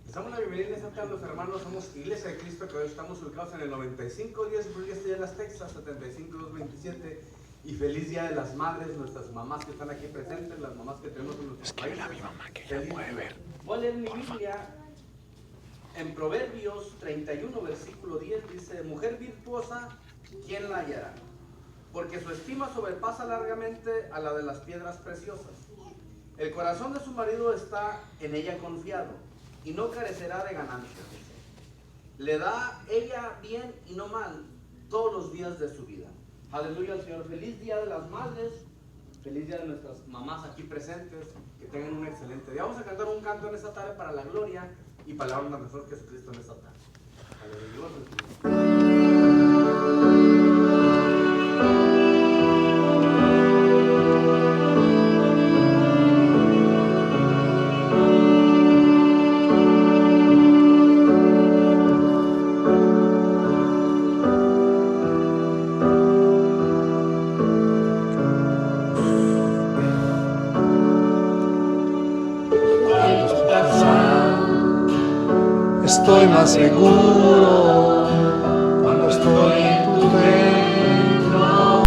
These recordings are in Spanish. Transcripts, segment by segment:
Les damos la bienvenida en esta tarde, los hermanos. Somos Iglesia de Cristo, que hoy estamos ubicados en el 9510 Brooklyn, Las Texas, 75227. Y feliz Día de las Madres, nuestras mamás que están aquí presentes, las mamás que tenemos en nuestros países. A mi mamá que ella puede ver. Voy a leer mi Biblia en Proverbios 31, versículo 10. Dice: mujer virtuosa, ¿quién la hallará? Porque su estima sobrepasa largamente a la de las piedras preciosas. El corazón de su marido está en ella confiado, y no carecerá de ganancias. Le da ella bien y no mal todos los días de su vida. Aleluya al Señor. Feliz Día de las Madres. Feliz Día de nuestras mamás aquí presentes. Que tengan un excelente día. Vamos a cantar un canto en esta tarde para la gloria y para la honra de nuestro Jesucristo en esta tarde. Aleluya. Estoy más seguro cuando estoy en tu templo.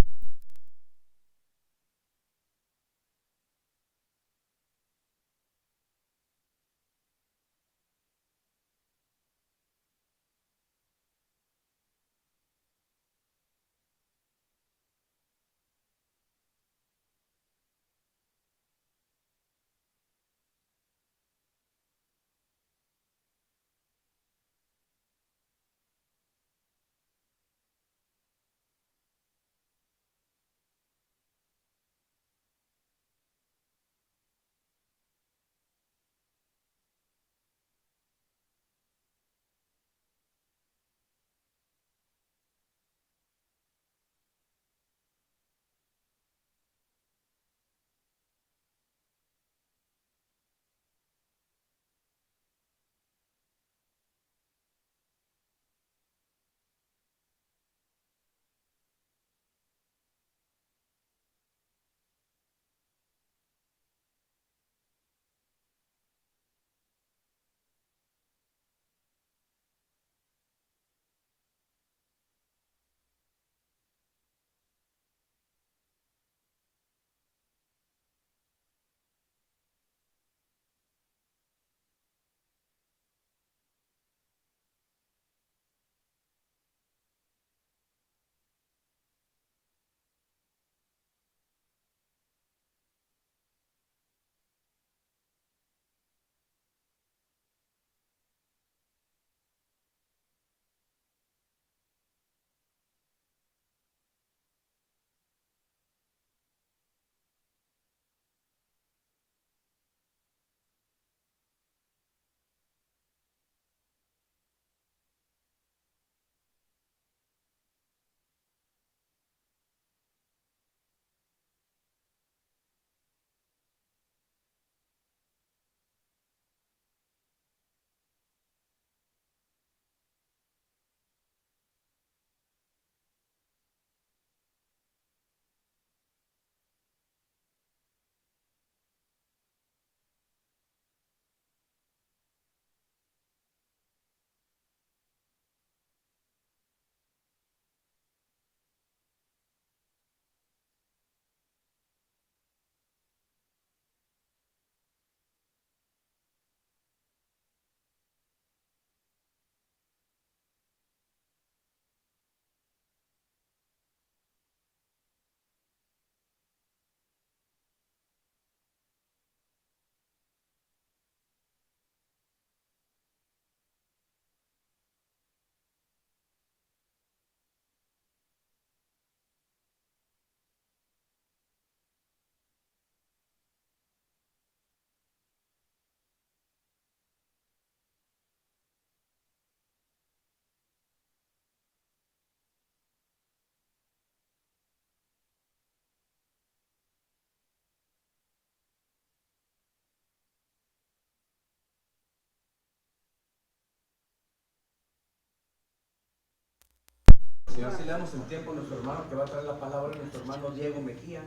Señor, si le damos el tiempo a nuestro hermano que va a traer la palabra, nuestro hermano Diego Mejía,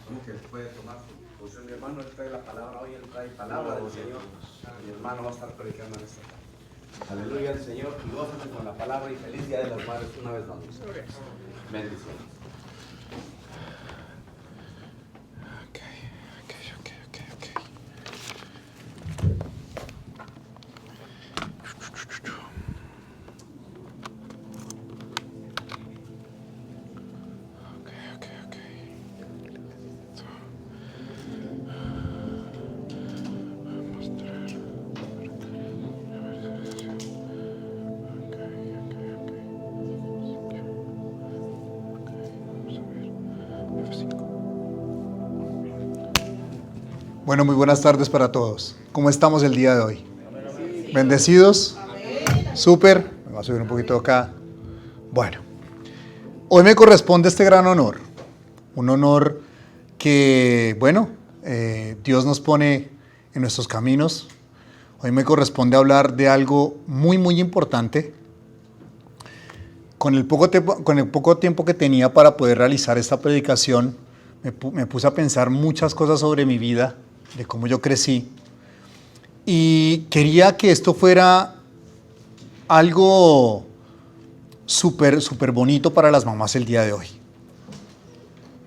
como que puede tomar su Pues mi hermano él trae la palabra, hoy él trae palabra del Señor. Mi hermano va a estar predicando en esta tarde. Aleluya al Señor y gózate con la palabra y feliz día de las madres una vez más. Bendiciones. Bueno, muy buenas tardes para todos. ¿Cómo estamos el día de hoy? ¿Bendecidos? Súper. Me voy a subir un poquito acá. Bueno, hoy me corresponde este gran honor. Un honor que, bueno, Dios nos pone en nuestros caminos. Hoy me corresponde hablar de algo muy, muy importante. Con el poco tiempo que tenía para poder realizar esta predicación, me puse a pensar muchas cosas sobre mi vida, de cómo yo crecí, y quería que esto fuera algo súper bonito para las mamás el día de hoy.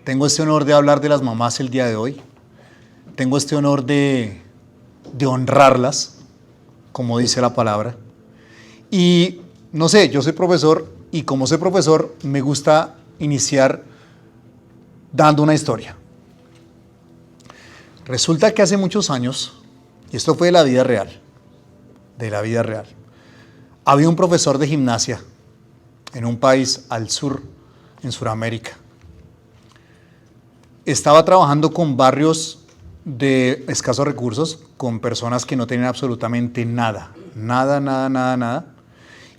Tengo este honor de hablar de las mamás el día de hoy. Tengo este honor de honrarlas, como dice la palabra. Y no sé, yo soy profesor y como soy profesor me gusta iniciar dando una historia. Resulta que hace muchos años, y esto fue de la vida real, había un profesor de gimnasia en un país al sur, en Sudamérica. Estaba trabajando con barrios de escasos recursos, con personas que no tenían absolutamente nada.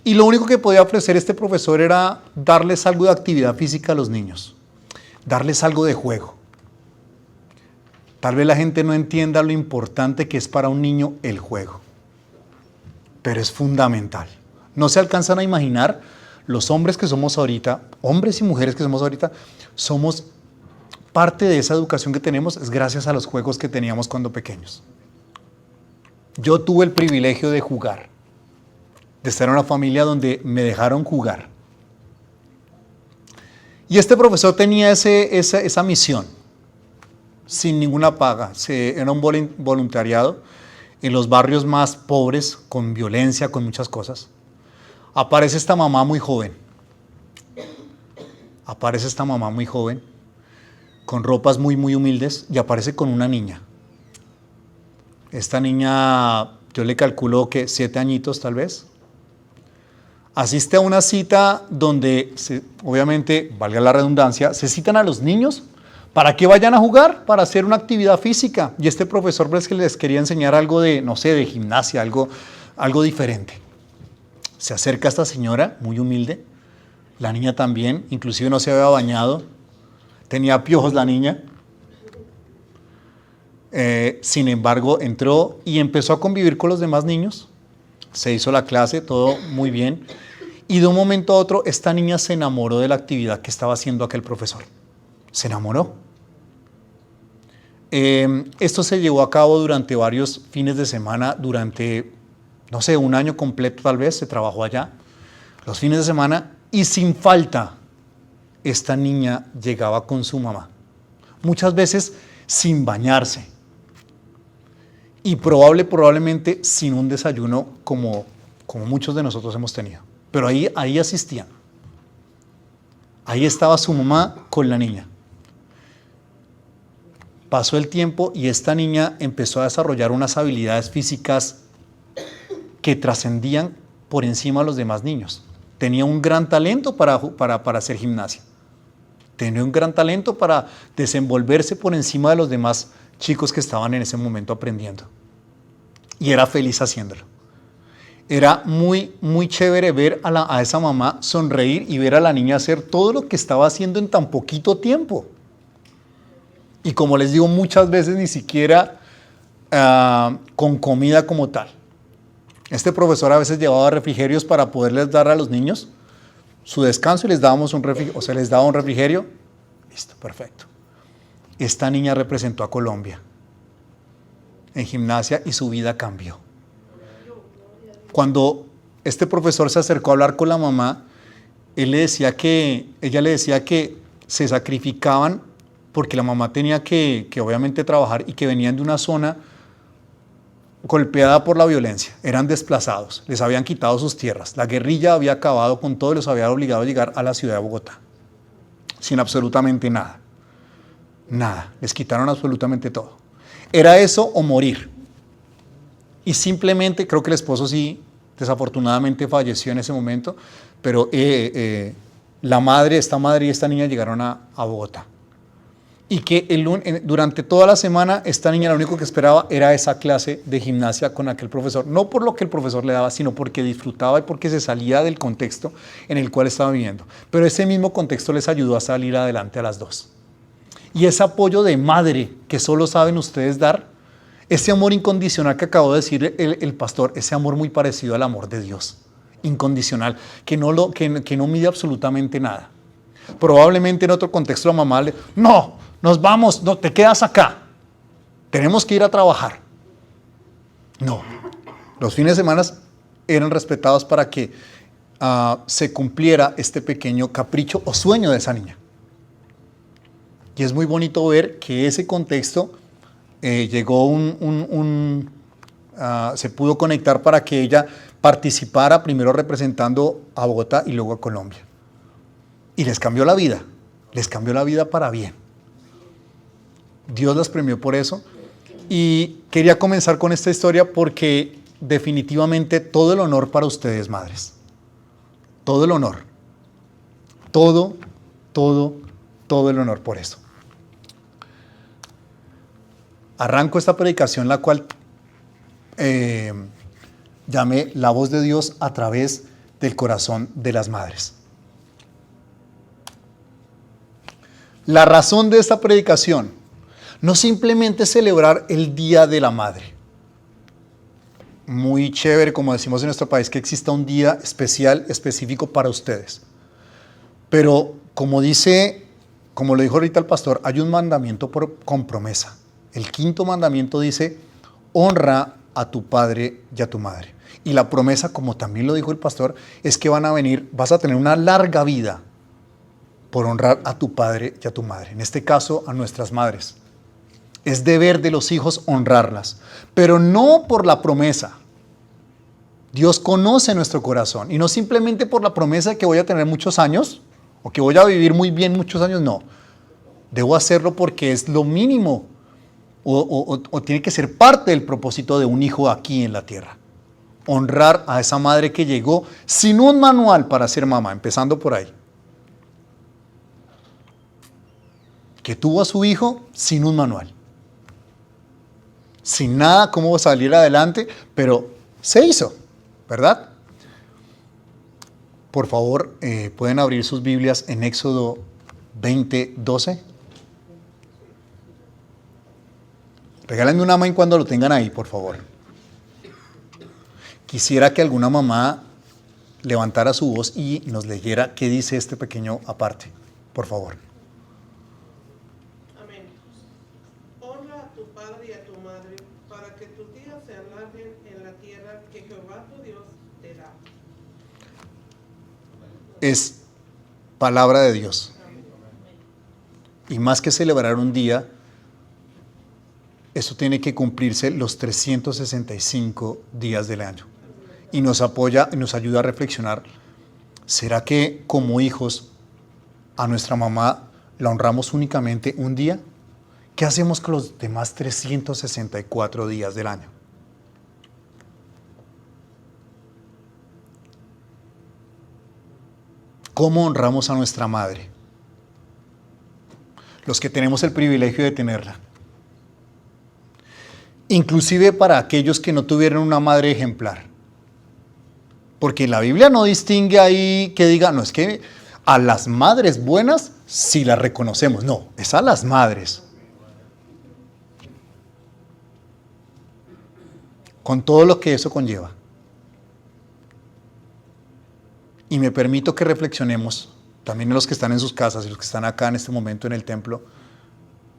Y lo único que podía ofrecer este profesor era darles algo de actividad física a los niños, darles algo de juego. Tal vez la gente no entienda lo importante que es para un niño el juego, pero es fundamental. No se alcanzan a imaginar los hombres que somos ahorita, hombres y mujeres que somos ahorita, somos parte de esa educación que tenemos, es gracias a los juegos que teníamos cuando pequeños. Yo tuve el privilegio de jugar, de estar en una familia donde me dejaron jugar. Y este profesor tenía esa misión, sin ninguna paga. Era un voluntariado en los barrios más pobres, con violencia, con muchas cosas. Aparece esta mamá muy joven, con ropas muy humildes, y aparece con una niña. Esta niña, yo le calculo que 7 añitos tal vez. Asiste a una cita donde, obviamente, valga la redundancia, se citan a los niños para que vayan a jugar, para hacer una actividad física. Y este profesor pues, que les quería enseñar algo de, no sé, de gimnasia, algo diferente. Se acerca a esta señora, muy humilde. La niña también, inclusive no se había bañado. Tenía piojos la niña. Sin embargo, entró y empezó a convivir con los demás niños. Se hizo la clase, todo muy bien. Y de un momento a otro, esta niña se enamoró de la actividad que estaba haciendo aquel profesor. Se enamoró. Esto se llevó a cabo durante varios fines de semana, durante, no sé, un año completo tal vez, se trabajó allá, los fines de semana, y sin falta, esta niña llegaba con su mamá. Muchas veces sin bañarse. Y probablemente sin un desayuno como muchos de nosotros hemos tenido. Pero ahí asistían. Ahí estaba su mamá con la niña. Pasó el tiempo y esta niña empezó a desarrollar unas habilidades físicas que trascendían por encima de los demás niños. Tenía un gran talento para hacer gimnasia. Tenía un gran talento para desenvolverse por encima de los demás chicos que estaban en ese momento aprendiendo. Y era feliz haciéndolo. Era muy chévere ver a esa mamá sonreír y ver a la niña hacer todo lo que estaba haciendo en tan poquito tiempo. Y como les digo, muchas veces ni siquiera con comida como tal. Este profesor a veces llevaba refrigerios para poderles dar a los niños su descanso y les dábamos un refrigerio, o sea, les daba un refrigerio. Listo, perfecto. Esta niña representó a Colombia en gimnasia y su vida cambió. Cuando este profesor se acercó a hablar con la mamá, ella le decía que se sacrificaban porque la mamá tenía que obviamente trabajar y que venían de una zona golpeada por la violencia, eran desplazados, les habían quitado sus tierras, la guerrilla había acabado con todo y los había obligado a llegar a la ciudad de Bogotá, sin absolutamente nada, les quitaron absolutamente todo. Era eso o morir. Y simplemente, creo que el esposo sí, desafortunadamente falleció en ese momento, pero esta madre y esta niña llegaron a Bogotá. Y que durante toda la semana esta niña lo único que esperaba era esa clase de gimnasia con aquel profesor, no por lo que el profesor le daba, sino porque disfrutaba y porque se salía del contexto en el cual estaba viviendo. Pero ese mismo contexto les ayudó a salir adelante a las dos. Y ese apoyo de madre que solo saben ustedes dar, ese amor incondicional que acabó de decir el pastor, ese amor muy parecido al amor de Dios, incondicional, que no mide absolutamente nada. Probablemente en otro contexto la mamá no, nos vamos, no, te quedas acá, tenemos que ir a trabajar. No, los fines de semana eran respetados para que se cumpliera este pequeño capricho o sueño de esa niña. Y es muy bonito ver que ese contexto llegó se pudo conectar para que ella participara primero representando a Bogotá y luego a Colombia. Y les cambió la vida para bien. Dios las premió por eso. Y quería comenzar con esta historia porque definitivamente todo el honor para ustedes, madres. Todo el honor. Todo el honor por eso. Arranco esta predicación, la cual llamé La voz de Dios a través del corazón de las madres. La razón de esta predicación, no simplemente celebrar el Día de la Madre. Muy chévere, como decimos en nuestro país, que exista un día especial, específico para ustedes. Pero como lo dijo ahorita el pastor, hay un mandamiento con promesa. El 5º mandamiento dice, honra a tu padre y a tu madre. Y la promesa, como también lo dijo el pastor, es que vas a tener una larga vida por honrar a tu padre y a tu madre. En este caso, a nuestras madres. Es deber de los hijos honrarlas, pero no por la promesa. Dios conoce nuestro corazón y no simplemente por la promesa de que voy a tener muchos años o que voy a vivir muy bien muchos años, no. Debo hacerlo porque es lo mínimo o tiene que ser parte del propósito de un hijo aquí en la tierra. Honrar a esa madre que llegó sin un manual para ser mamá, empezando por ahí. Que tuvo a su hijo sin un manual. Sin nada, cómo salir adelante, pero se hizo, ¿verdad? Por favor, pueden abrir sus Biblias en Éxodo 20:12. Regálenme un amén cuando lo tengan ahí, por favor. Quisiera que alguna mamá levantara su voz y nos leyera qué dice este pequeño aparte, por favor. Amén. Honra a tu padre y a tu madre, para que tus días se alarguen en la tierra que Jehová tu Dios te da. Es palabra de Dios. Y más que celebrar un día, eso tiene que cumplirse los 365 días del año. Y nos apoya y nos ayuda a reflexionar. ¿Será que como hijos a nuestra mamá la honramos únicamente un día? ¿Qué hacemos con los demás 364 días del año? ¿Cómo honramos a nuestra madre? Los que tenemos el privilegio de tenerla. Inclusive para aquellos que no tuvieron una madre ejemplar. Porque la Biblia no distingue ahí que diga, no, es que a las madres buenas sí las reconocemos. No, es a las madres. Con todo lo que eso conlleva. Y me permito que reflexionemos, también los que están en sus casas y los que están acá en este momento en el templo,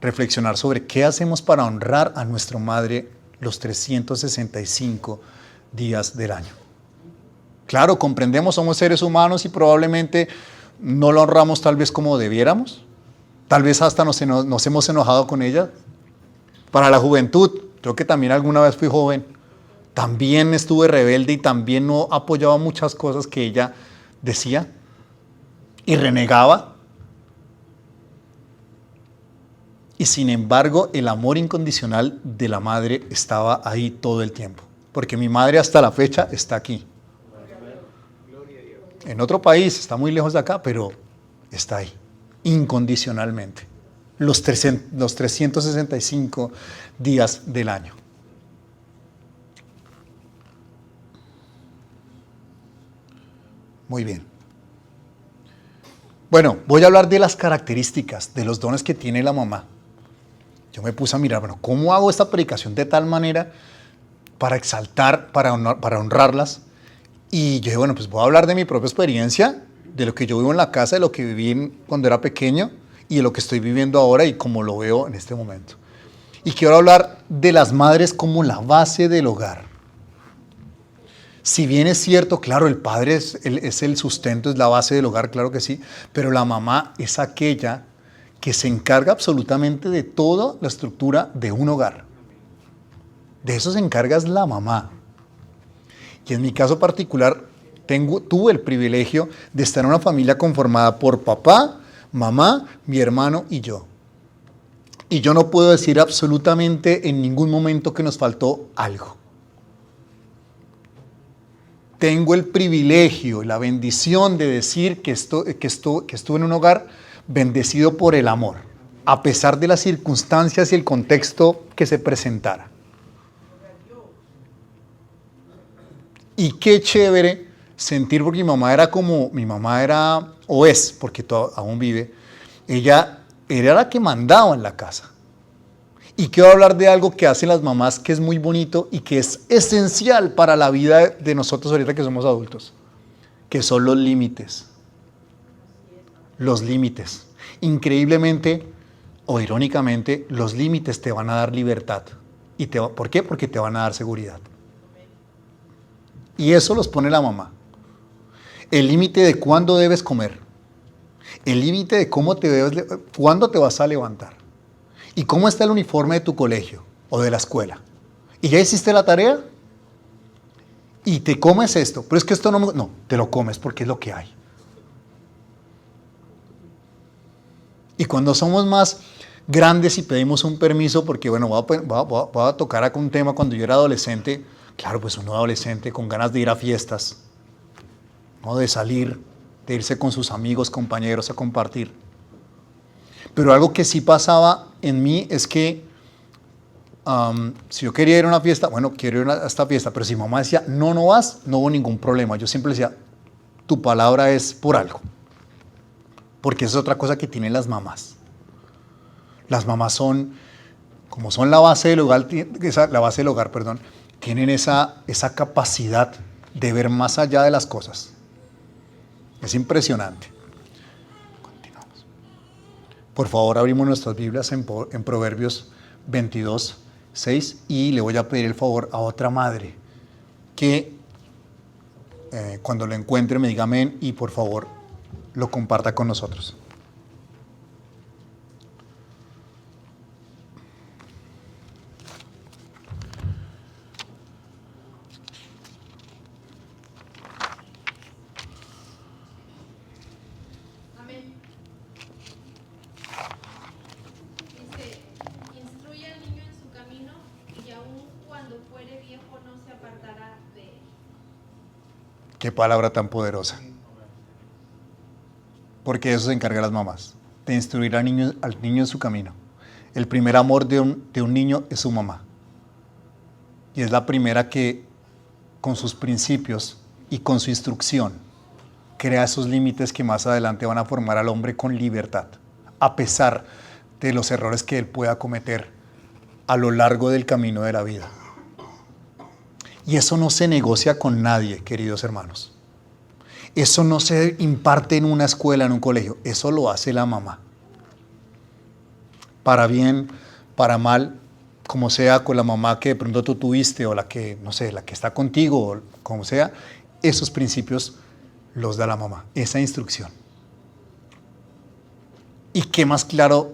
reflexionar sobre qué hacemos para honrar a nuestra madre los 365 días del año. Claro, comprendemos, somos seres humanos y probablemente no lo honramos tal vez como debiéramos. Tal vez hasta nos hemos enojado con ella. Para la juventud, creo que también alguna vez fui joven, también estuve rebelde y también no apoyaba muchas cosas que ella decía y renegaba. Y sin embargo, el amor incondicional de la madre estaba ahí todo el tiempo. Porque mi madre hasta la fecha está aquí. En otro país, está muy lejos de acá, pero está ahí, incondicionalmente. Los 365 días del año. Muy bien. Bueno, voy a hablar de las características, de los dones que tiene la mamá. Yo me puse a mirar, bueno, ¿cómo hago esta predicación de tal manera para exaltar, para honrarlas? Y yo dije, bueno, pues voy a hablar de mi propia experiencia, de lo que yo vivo en la casa, de lo que viví cuando era pequeño y de lo que estoy viviendo ahora y cómo lo veo en este momento. Y quiero hablar de las madres como la base del hogar. Si bien es cierto, claro, el padre es el sustento, es la base del hogar, claro que sí, pero la mamá es aquella que se encarga absolutamente de toda la estructura de un hogar. De eso se encarga es la mamá. Y en mi caso particular, tuve el privilegio de estar en una familia conformada por papá, mamá, mi hermano y yo. Y yo no puedo decir absolutamente en ningún momento que nos faltó algo. Tengo el privilegio y la bendición de decir que estuve en un hogar bendecido por el amor, a pesar de las circunstancias y el contexto que se presentara. Y qué chévere sentir, porque mi mamá era, o es, porque aún vive, ella era la que mandaba en la casa. Y quiero hablar de algo que hacen las mamás que es muy bonito y que es esencial para la vida de nosotros ahorita que somos adultos, que son los límites. Los límites. Increíblemente o irónicamente, los límites te van a dar libertad. ¿Por qué? Porque te van a dar seguridad. Y eso los pone la mamá. El límite de cuándo debes comer. El límite de cuándo te vas a levantar. ¿Y cómo está el uniforme de tu colegio o de la escuela? ¿Y ya hiciste la tarea? Y te comes esto. Pero es que esto no, te lo comes porque es lo que hay. Y cuando somos más grandes y pedimos un permiso, porque bueno, voy a tocar acá un tema cuando yo era adolescente. Claro, pues uno adolescente con ganas de ir a fiestas, ¿no? De salir, de irse con sus amigos, compañeros a compartir. Pero algo que sí pasaba en mí es que si yo quería ir a una fiesta, bueno, quiero ir a esta fiesta, pero si mamá decía, no vas, no hubo ningún problema. Yo siempre decía, tu palabra es por algo. Porque esa es otra cosa que tienen las mamás. Las mamás como son la base del hogar, tienen esa capacidad de ver más allá de las cosas. Es impresionante. Continuamos. Por favor, abrimos nuestras Biblias en Proverbios 22, 6, y le voy a pedir el favor a otra madre que cuando lo encuentre me diga amén y por favor lo comparta con nosotros. Qué palabra tan poderosa. Porque de eso se encargan las mamás, de instruir al niño en su camino. El primer amor de un niño es su mamá. Y es la primera que, con sus principios y con su instrucción, crea esos límites que más adelante van a formar al hombre con libertad, a pesar de los errores que él pueda cometer a lo largo del camino de la vida. Y eso no se negocia con nadie, queridos hermanos. Eso no se imparte en una escuela, en un colegio. Eso lo hace la mamá. Para bien, para mal, como sea, con la mamá que de pronto tú tuviste o la que, no sé, la que está contigo, o como sea, esos principios los da la mamá, esa instrucción. ¿Y qué más claro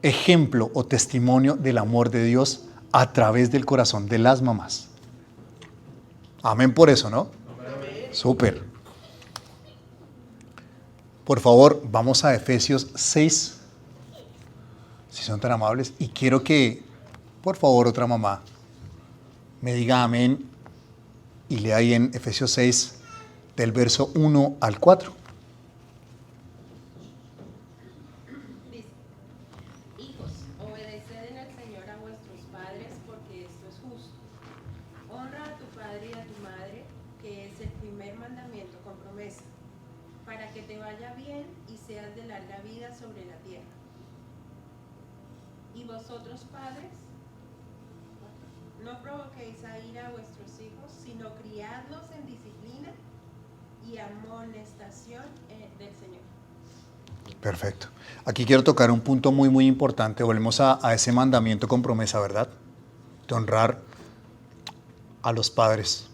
ejemplo o testimonio del amor de Dios a través del corazón de las mamás? Amén por eso, ¿no? Amén. Súper. Por favor, vamos a Efesios 6, si son tan amables, y quiero que, por favor, otra mamá me diga amén y lea ahí en Efesios 6, del verso 1 al 4. Dice: Hijos, obedeced en el Señor a vuestros padres, porque esto es justo. Honra a tu padre y a tu madre, que es el primer mandamiento con promesa, para que te vaya bien y seas de larga vida sobre la tierra. Y vosotros, padres, no provoquéis a ira a vuestros hijos, sino criadlos en disciplina y amonestación del Señor. Perfecto. Aquí quiero tocar un punto muy, muy importante. Volvemos a ese mandamiento con promesa, ¿verdad? De honrar a los padres,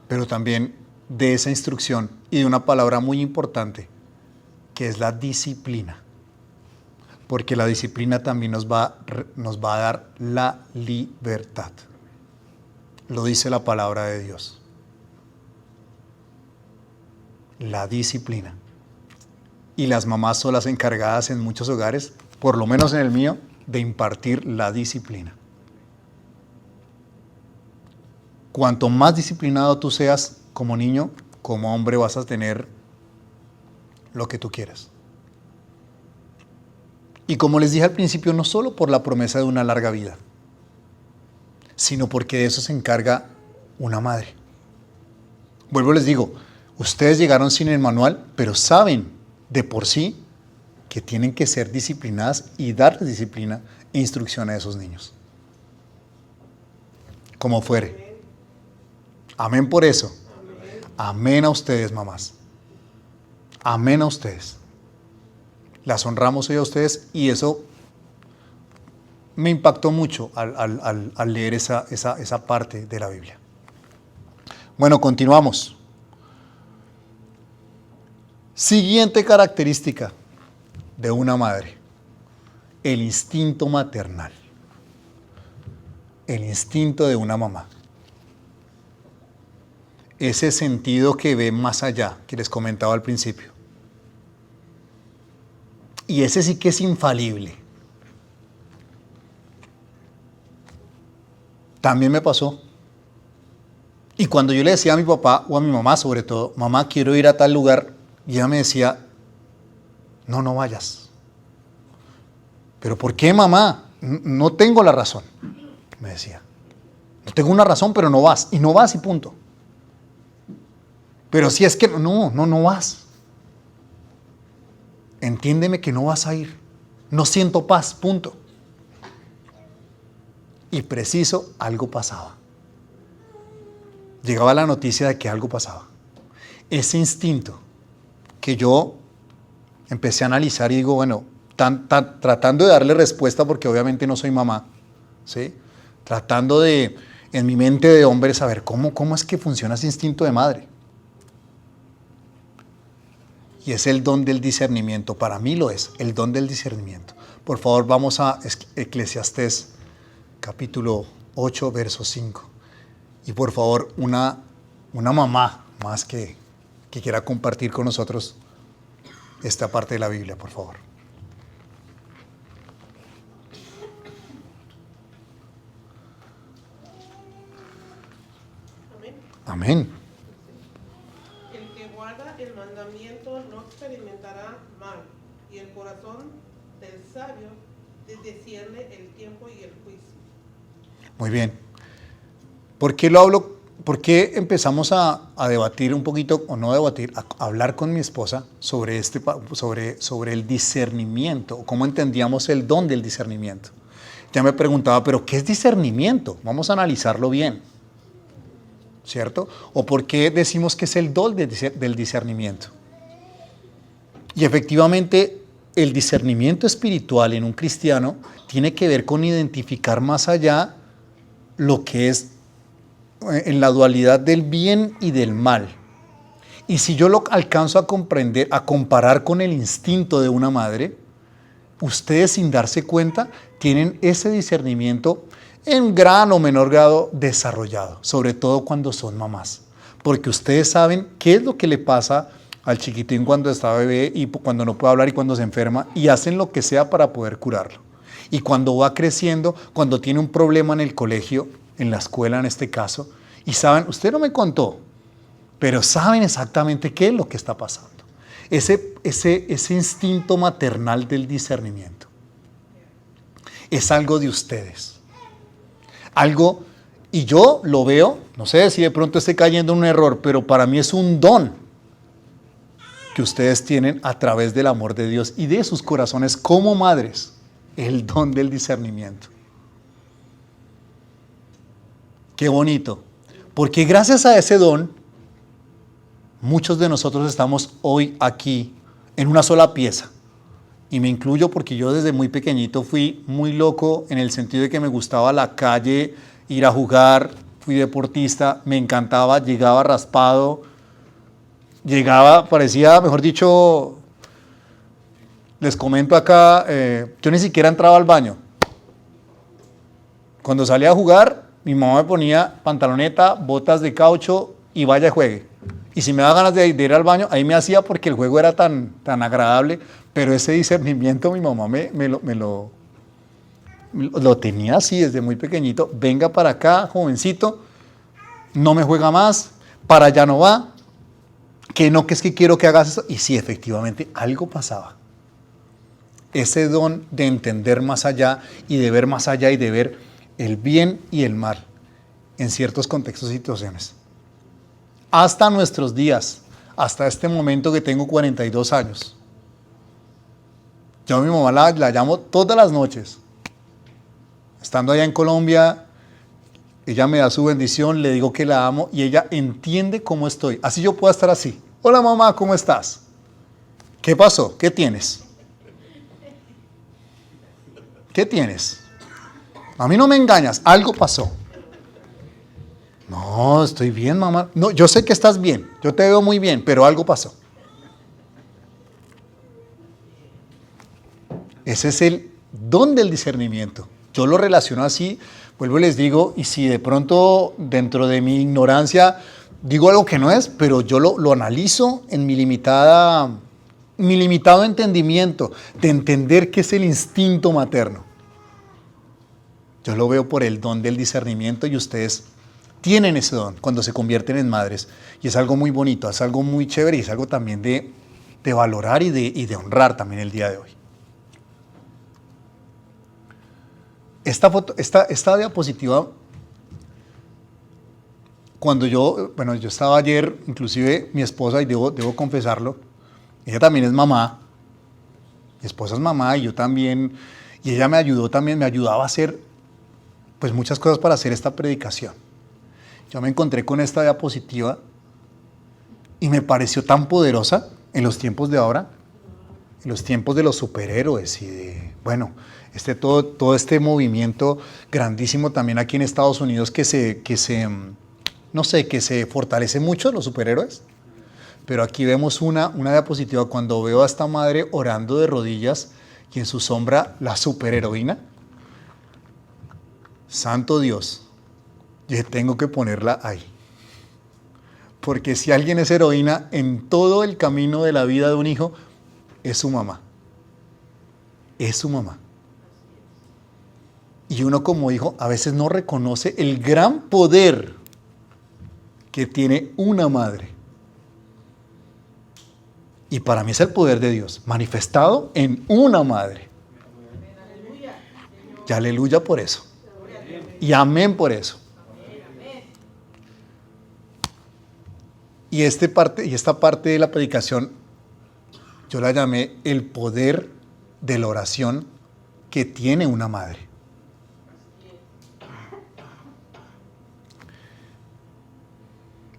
pero también de esa instrucción y de una palabra muy importante, que es la disciplina. Porque la disciplina también nos va a dar la libertad. Lo dice la palabra de Dios. La disciplina. Y las mamás son las encargadas en muchos hogares, por lo menos en el mío, de impartir la disciplina. Cuanto más disciplinado tú seas como niño, como hombre, vas a tener lo que tú quieras. Y como les dije al principio, no solo por la promesa de una larga vida, sino porque de eso se encarga una madre. Vuelvo, les digo, ustedes llegaron sin el manual, pero saben de por sí que tienen que ser disciplinadas y darles disciplina e instrucción a esos niños. Como fuere. Amén por eso. Amén a ustedes, mamás. Amén a ustedes. Las honramos hoy a ustedes y eso me impactó mucho al leer esa parte de la Biblia. Bueno, continuamos. Siguiente característica de una madre: el instinto maternal. El instinto de una mamá. Ese sentido que ve más allá, que les comentaba al principio. Y ese sí que es infalible. También me pasó. Y cuando yo le decía a mi papá o a mi mamá, sobre todo, mamá, quiero ir a tal lugar, y ella me decía, no, no vayas. ¿Pero por qué, mamá? No tengo la razón, me decía. No tengo una razón, pero no vas. Y no vas y punto. Pero si es que no vas. Entiéndeme que no vas a ir. No siento paz, punto. Y preciso, algo pasaba. Llegaba la noticia de que algo pasaba. Ese instinto que yo empecé a analizar y digo, bueno, tratando de darle respuesta, porque obviamente no soy mamá, ¿sí? Tratando de, en mi mente de hombre, saber cómo es que funciona ese instinto de madre. Y es el don del discernimiento. Para mí lo es, el don del discernimiento. Por favor, vamos a Eclesiastés, capítulo 8, verso 5. Y por favor, una mamá más que quiera compartir con nosotros esta parte de la Biblia, por favor. Amén. Amén. El que guarda el mandamiento no experimentará mal, y el corazón del sabio discierne el tiempo y el juicio. Muy bien. ¿Por qué lo hablo? ¿Por qué empezamos a debatir un poquito, o no debatir, a hablar con mi esposa sobre el discernimiento, o cómo entendíamos el don del discernimiento? Ya me preguntaba, ¿pero qué es discernimiento? Vamos a analizarlo bien, ¿cierto? ¿O por qué decimos que es el don del discernimiento? Y efectivamente, el discernimiento espiritual en un cristiano tiene que ver con identificar más allá lo que es en la dualidad del bien y del mal. Y si yo lo alcanzo a comprender, a comparar con el instinto de una madre, ustedes sin darse cuenta tienen ese discernimiento en gran o menor grado desarrollado, sobre todo cuando son mamás. Porque ustedes saben qué es lo que le pasa al chiquitín cuando está bebé y cuando no puede hablar y cuando se enferma, y hacen lo que sea para poder curarlo. Y cuando va creciendo, cuando tiene un problema en el colegio, en la escuela en este caso, y saben, usted no me contó, pero saben exactamente qué es lo que está pasando. Ese instinto maternal del discernimiento es algo de ustedes. Algo, y yo lo veo, no sé si de pronto esté cayendo en un error, pero para mí es un don que ustedes tienen a través del amor de Dios y de sus corazones como madres, el don del discernimiento. Qué bonito, porque gracias a ese don, muchos de nosotros estamos hoy aquí en una sola pieza. Y me incluyo porque yo desde muy pequeñito fui muy loco en el sentido de que me gustaba la calle, ir a jugar, fui deportista, me encantaba, llegaba raspado, parecía, mejor dicho, les comento acá, yo ni siquiera entraba al baño. Cuando salía a jugar, mi mamá me ponía pantaloneta, botas de caucho y vaya y juegue. Y si me daba ganas de ir al baño, ahí me hacía porque el juego era tan agradable, pero ese discernimiento mi mamá me lo tenía así desde muy pequeñito. Venga para acá, jovencito, no me juega más, para allá no va, que no, que es que quiero que hagas eso. Y sí, efectivamente, algo pasaba. Ese don de entender más allá y de ver más allá y de ver el bien y el mal en ciertos contextos y situaciones. Hasta nuestros días, hasta este momento que tengo 42 años. Yo a mi mamá la llamo todas las noches. Estando allá en Colombia, ella me da su bendición, le digo que la amo y ella entiende cómo estoy. Así yo puedo estar así. Hola mamá, ¿cómo estás? ¿Qué pasó? ¿Qué tienes? ¿Qué tienes? A mí no me engañas, algo pasó. No, estoy bien, mamá. No, yo sé que estás bien, yo te veo muy bien, pero algo pasó. Ese es el don del discernimiento. Yo lo relaciono así, vuelvo y les digo, y si de pronto dentro de mi ignorancia digo algo que no es, pero yo lo analizo en mi limitado entendimiento de entender qué es el instinto materno. Yo lo veo por el don del discernimiento y ustedes tienen ese don cuando se convierten en madres. Y es algo muy bonito, es algo muy chévere y es algo también de valorar y de honrar también el día de hoy. Esta diapositiva, cuando yo estaba ayer, inclusive mi esposa, y debo confesarlo, ella también es mamá, mi esposa es mamá y yo también, y ella me ayudaba a hacer pues muchas cosas para hacer esta predicación. Yo me encontré con esta diapositiva y me pareció tan poderosa en los tiempos de ahora, en los tiempos de los superhéroes y de, todo este movimiento grandísimo también aquí en Estados Unidos que se fortalece mucho los superhéroes. Pero aquí vemos una diapositiva cuando veo a esta madre orando de rodillas y en su sombra la superheroína. Santo Dios, yo tengo que ponerla ahí. Porque si alguien es heroína en todo el camino de la vida de un hijo, es su mamá. Es su mamá. Y uno como hijo a veces no reconoce el gran poder que tiene una madre. Y para mí es el poder de Dios, manifestado en una madre. Y aleluya por eso. Y amén por eso. Y esta parte de la predicación, yo la llamé el poder de la oración que tiene una madre.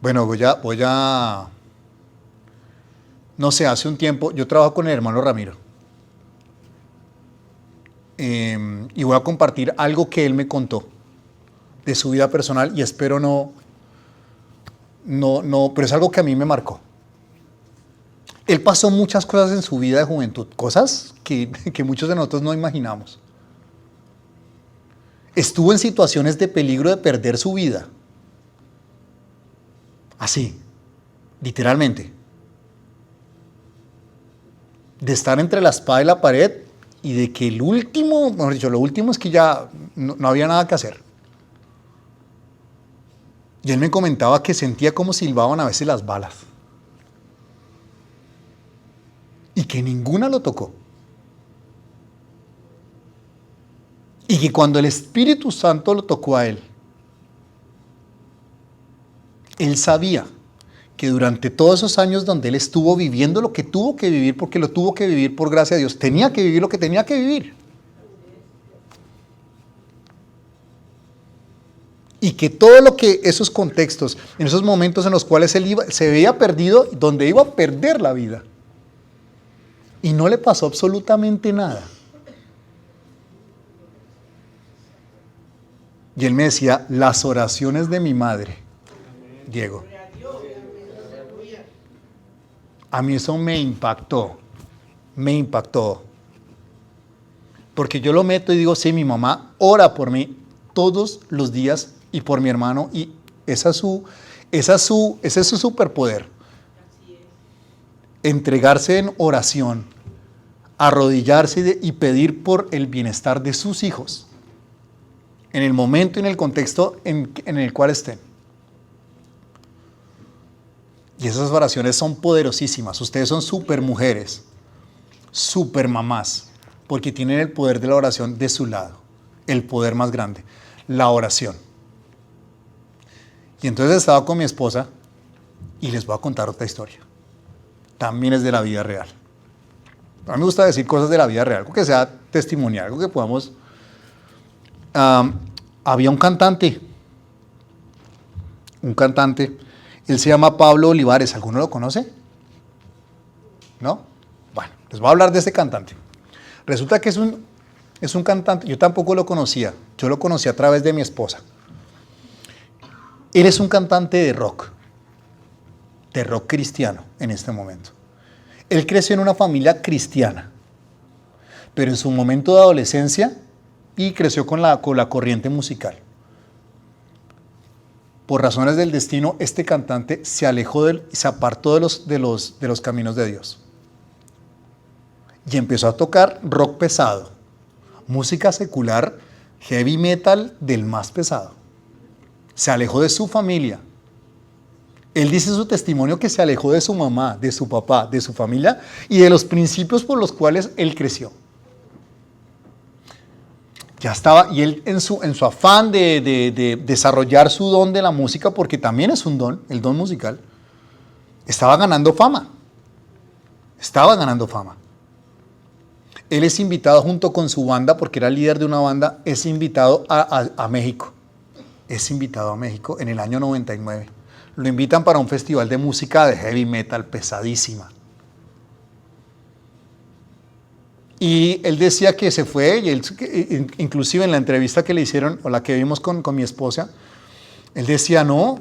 Bueno, no sé, hace un tiempo, yo trabajo con el hermano Ramiro. y voy a compartir algo que él me contó de su vida personal y espero pero es algo que a mí me marcó. Él pasó muchas cosas en su vida de juventud, cosas que muchos de nosotros no imaginamos. Estuvo en situaciones de peligro de perder su vida. Así, literalmente. De estar entre la espada y la pared y de que lo último es que ya no había nada que hacer. Y él me comentaba que sentía como silbaban a veces las balas. Y que ninguna lo tocó. Y que cuando el Espíritu Santo lo tocó a él, él sabía que durante todos esos años donde él estuvo viviendo lo que tuvo que vivir, porque lo tuvo que vivir por gracia de Dios, tenía que vivir lo que tenía que vivir. Y que todo lo que esos contextos, en esos momentos en los cuales él se veía perdido, donde iba a perder la vida. Y no le pasó absolutamente nada. Y él me decía, las oraciones de mi madre, Diego. A mí eso me impactó. Porque yo lo meto y digo, sí, mi mamá ora por mí todos los días y por mi hermano, y ese es su superpoder. Entregarse en oración, arrodillarse y pedir por el bienestar de sus hijos, en el momento y en el contexto en el cual estén. Y esas oraciones son poderosísimas. Ustedes son super mujeres, super mamás, porque tienen el poder de la oración de su lado, el poder más grande, la oración. Y entonces estaba con mi esposa y les voy a contar otra historia. También es de la vida real. A mí me gusta decir cosas de la vida real, algo que sea testimonial, algo que podamos... había un cantante, él se llama Pablo Olivares. ¿Alguno lo conoce? ¿No? Bueno, les voy a hablar de este cantante. Resulta que es un cantante, yo tampoco lo conocía, yo lo conocí a través de mi esposa. Él es un cantante de rock cristiano en este momento. Él creció en una familia cristiana, pero en su momento de adolescencia y creció con la corriente musical. Por razones del destino, este cantante se alejó se apartó de los caminos de Dios. Y empezó a tocar rock pesado, música secular, heavy metal del más pesado. Se alejó de su familia. Él dice en su testimonio que se alejó de su mamá, de su papá, de su familia y de los principios por los cuales él creció. Ya estaba, y él en su afán de desarrollar su don de la música, porque también es un don, el don musical, estaba ganando fama. Él es invitado junto con su banda, porque era líder de una banda, es invitado a México. Es invitado a México en el año 99. Lo invitan para un festival de música de heavy metal pesadísima. Y él decía que se fue, y él, inclusive en la entrevista que le hicieron, o la que vimos con mi esposa, él decía, no,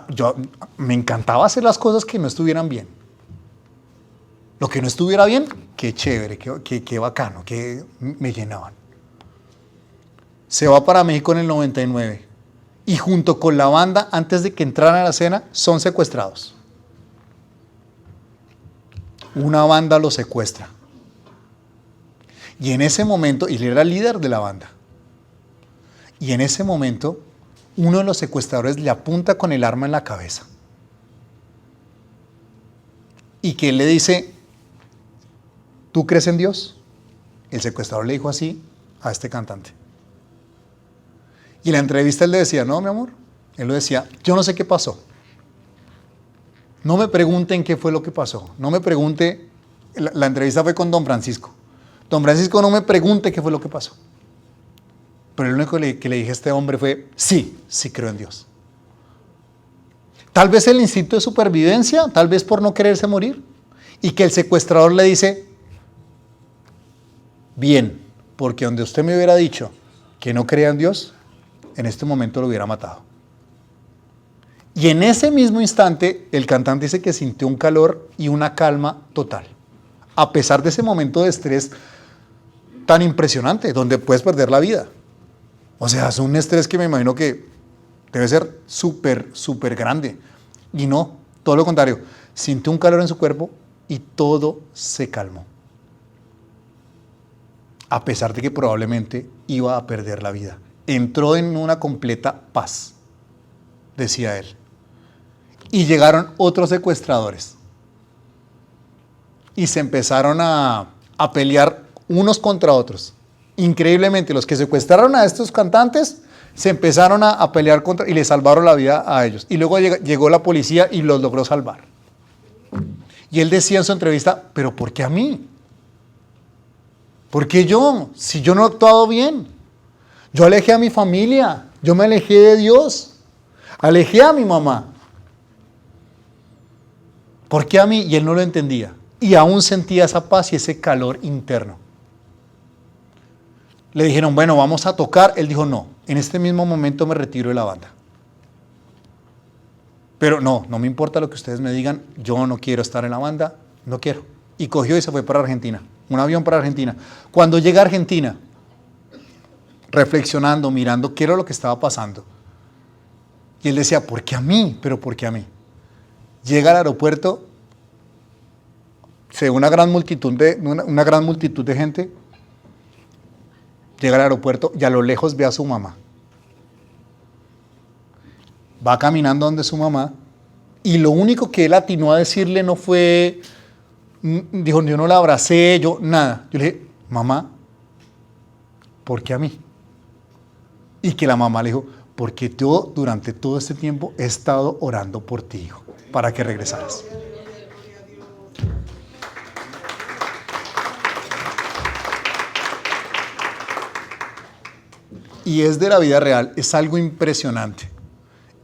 yo me encantaba hacer las cosas que no estuvieran bien. Lo que no estuviera bien, qué chévere, qué bacano, que me llenaban. Se va para México en el 99 y junto con la banda, antes de que entraran a la escena, son secuestrados. Una banda los secuestra. Y en ese momento, y él era el líder de la banda, y en ese momento, uno de los secuestradores le apunta con el arma en la cabeza. Y que él le dice, ¿tú crees en Dios? El secuestrador le dijo así a este cantante. Y en la entrevista él le decía, no, mi amor. Él le decía, yo no sé qué pasó. No me pregunten qué fue lo que pasó. No me pregunte, la entrevista fue con don Francisco. Don Francisco, no me pregunte qué fue lo que pasó. Pero lo único que le dije a este hombre fue, sí creo en Dios. Tal vez el instinto de supervivencia, tal vez por no quererse morir. Y que el secuestrador le dice, bien, porque donde usted me hubiera dicho que no crea en Dios, en este momento lo hubiera matado. Y en ese mismo instante, el cantante dice que sintió un calor y una calma total. A pesar de ese momento de estrés tan impresionante, donde puedes perder la vida. O sea, es un estrés que me imagino que debe ser súper, súper grande. Y no, todo lo contrario. Sintió un calor en su cuerpo y todo se calmó. A pesar de que probablemente iba a perder la vida. Entró en una completa paz, decía él. Y llegaron otros secuestradores. Y se empezaron a pelear unos contra otros. Increíblemente, los que secuestraron a estos cantantes se empezaron a pelear contra y le salvaron la vida a ellos. Y luego llegó la policía y los logró salvar. Y él decía en su entrevista, ¿pero por qué a mí? ¿Por qué yo? Si yo no he actuado bien. Yo alejé a mi familia, yo me alejé de Dios, alejé a mi mamá. ¿Por qué a mí? Y él no lo entendía. Y aún sentía esa paz y ese calor interno. Le dijeron, bueno, vamos a tocar. Él dijo, no, en este mismo momento me retiro de la banda. Pero no me importa lo que ustedes me digan, yo no quiero estar en la banda, no quiero. Y cogió y se fue para Argentina, un avión para Argentina. Cuando llega a Argentina, reflexionando, mirando qué era lo que estaba pasando. Y él decía, ¿por qué a mí? ¿Pero por qué a mí? Llega al aeropuerto, se ve una gran multitud de gente. Llega al aeropuerto y a lo lejos ve a su mamá. Va caminando donde su mamá y lo único que él atinó a decirle no fue, dijo, yo no la abracé, nada. Yo le dije, mamá, ¿por qué a mí? Y que la mamá le dijo, porque yo durante todo este tiempo he estado orando por ti, hijo, para que regresaras. Y es de la vida real, es algo impresionante,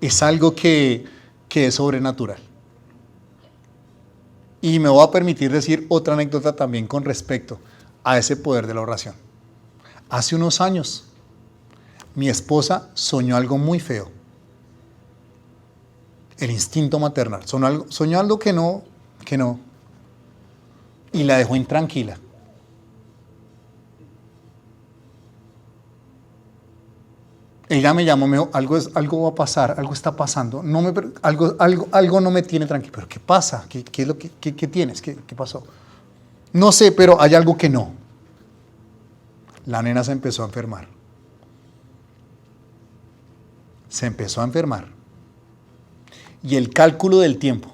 es algo que es sobrenatural. Y me voy a permitir decir otra anécdota también con respecto a ese poder de la oración. Hace unos años, mi esposa soñó algo muy feo. El instinto maternal, soñó algo que no, y la dejó intranquila. Ella me llamó, me dijo, algo va a pasar, algo está pasando, algo no me tiene tranquilo. ¿Pero qué pasa? ¿Qué es lo que tienes? ¿Qué pasó? No sé, pero hay algo que no. La nena se empezó a enfermar. Se empezó a enfermar. Y el cálculo del tiempo,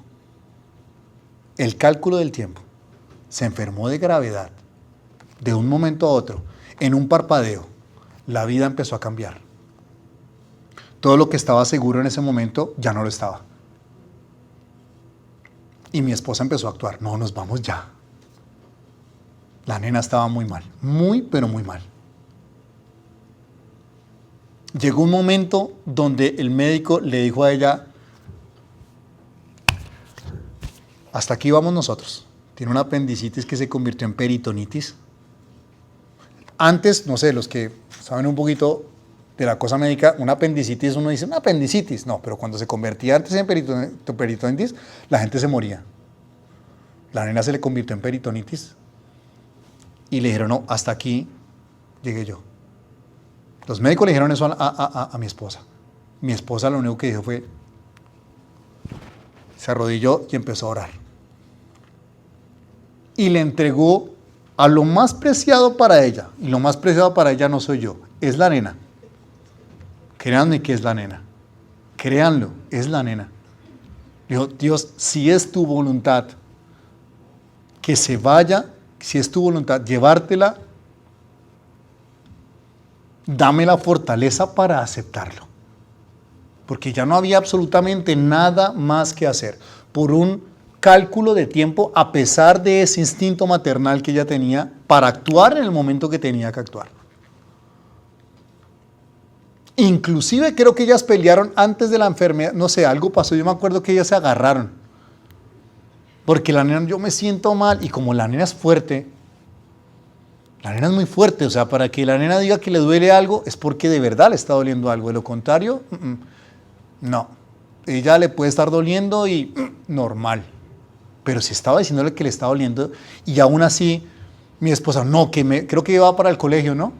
se enfermó de gravedad, de un momento a otro, en un parpadeo, la vida empezó a cambiar. Todo lo que estaba seguro en ese momento ya no lo estaba. Y mi esposa empezó a actuar. No, nos vamos ya. La nena estaba muy mal. Muy, pero muy mal. Llegó un momento donde el médico le dijo a ella, hasta aquí vamos nosotros. Tiene una apendicitis que se convirtió en peritonitis. Antes, no sé, los que saben un poquito de la cosa médica, una apendicitis, uno dice, una apendicitis. No, pero cuando se convertía antes en peritonitis, la gente se moría. La nena se le convirtió en peritonitis y le dijeron, no, hasta aquí llegué yo. Los médicos le dijeron eso a mi esposa. Mi esposa lo único que dijo fue, se arrodilló y empezó a orar. Y le entregó a lo más preciado para ella. Y lo más preciado para ella no soy yo, es la nena. Créanme que es la nena. Créanlo, es la nena. Dijo, Dios, si es tu voluntad que se vaya, si es tu voluntad llevártela, dame la fortaleza para aceptarlo. Porque ya no había absolutamente nada más que hacer. Por un cálculo de tiempo, a pesar de ese instinto maternal que ella tenía para actuar en el momento que tenía que actuar. Inclusive creo que ellas pelearon antes de la enfermedad, no sé, algo pasó, yo me acuerdo que ellas se agarraron. Porque la nena, yo me siento mal, y como la nena es fuerte, La nena es muy fuerte, o sea, para que la nena diga que le duele algo es porque de verdad le está doliendo algo. De lo contrario, no. Ella le puede estar doliendo y normal. Pero si estaba diciéndole que le estaba doliendo y aún así mi esposa, no, creo que iba para el colegio, ¿no?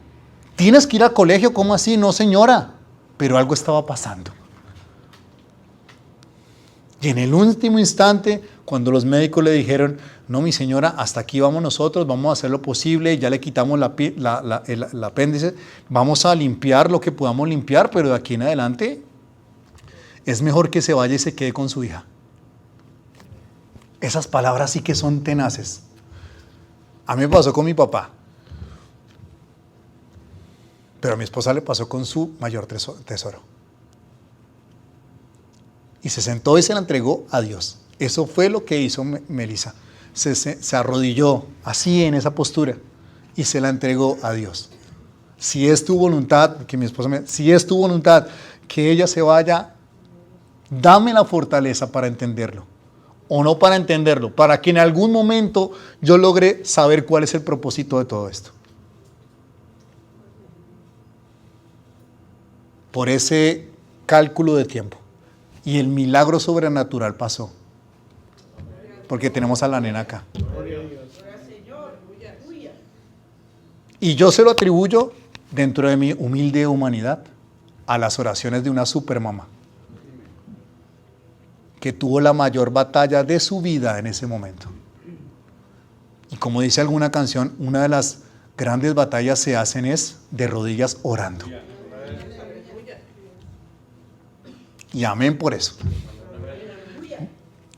¿Tienes que ir al colegio? ¿Cómo así? No, señora. Pero algo estaba pasando. Y en el último instante, cuando los médicos le dijeron, no, mi señora, hasta aquí vamos nosotros, vamos a hacer lo posible, ya le quitamos el apéndice, vamos a limpiar lo que podamos limpiar, pero de aquí en adelante es mejor que se vaya y se quede con su hija. Esas palabras sí que son tenaces. A mí me pasó con mi papá, pero a mi esposa le pasó con su mayor tesoro. Y se sentó y se la entregó a Dios. Eso fue lo que hizo Melissa. Se arrodilló así en esa postura y se la entregó a Dios. Si es tu voluntad, si es tu voluntad que ella se vaya, dame la fortaleza para entenderlo. O no para entenderlo, para que en algún momento yo logre saber cuál es el propósito de todo esto. Por ese cálculo de tiempo. Y el milagro sobrenatural pasó. Porque tenemos a la nena acá. Y yo se lo atribuyo, dentro de mi humilde humanidad, a las oraciones de una supermamá, que tuvo la mayor batalla de su vida en ese momento. Y como dice alguna canción, una de las grandes batallas se hacen es de rodillas orando. Y amén por eso.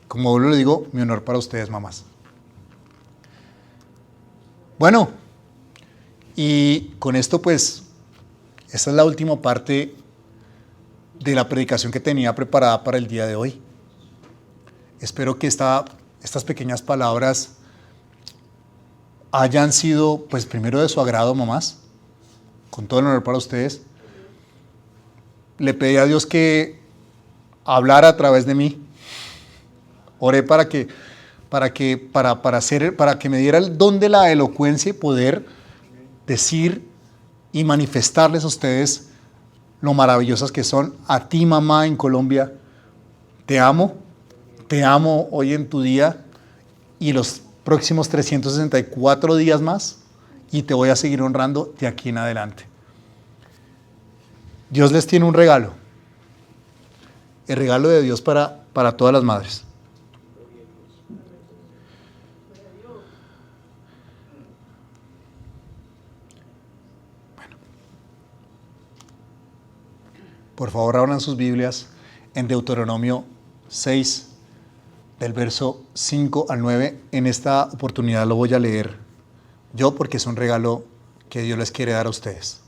Como yo le digo, mi honor para ustedes, mamás. Bueno, y con esto pues, esta es la última parte de la predicación que tenía preparada para el día de hoy. Espero que estas pequeñas palabras hayan sido, pues primero de su agrado, mamás, con todo el honor para ustedes. Le pedí a Dios que hablara a través de mí. Oré para que me diera el don de la elocuencia y poder decir y manifestarles a ustedes lo maravillosas que son. A ti, mamá, en Colombia, te amo hoy en tu día y los próximos 364 días más, y te voy a seguir honrando de aquí en adelante. Dios les tiene un regalo, el regalo de Dios para todas las madres. Bueno. Por favor, abran sus Biblias en Deuteronomio 6, del verso 5 al 9. En esta oportunidad lo voy a leer yo porque es un regalo que Dios les quiere dar a ustedes.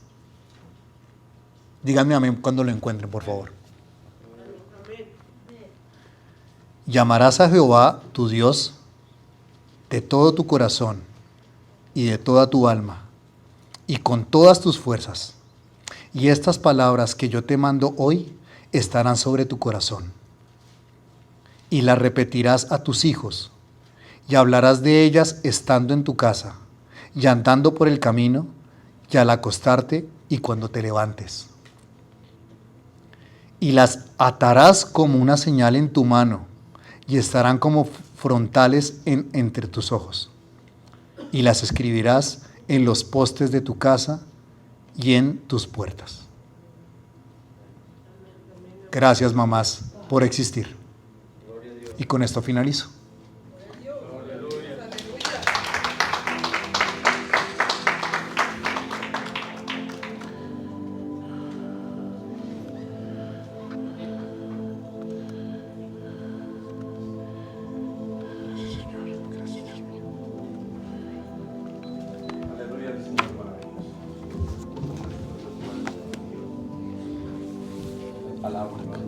Díganme amén cuando lo encuentren, por favor. Llamarás a Jehová tu Dios de todo tu corazón y de toda tu alma y con todas tus fuerzas. Y estas palabras que yo te mando hoy estarán sobre tu corazón. Y las repetirás a tus hijos, y hablarás de ellas estando en tu casa, y andando por el camino, y al acostarte y cuando te levantes. Y las atarás como una señal en tu mano, y estarán como frontales entre tus ojos. Y las escribirás en los postes de tu casa y en tus puertas. Gracias, mamás, por existir. Y con esto finalizo. Aleluya, mi Señor maravilloso. Palabra, ¿no?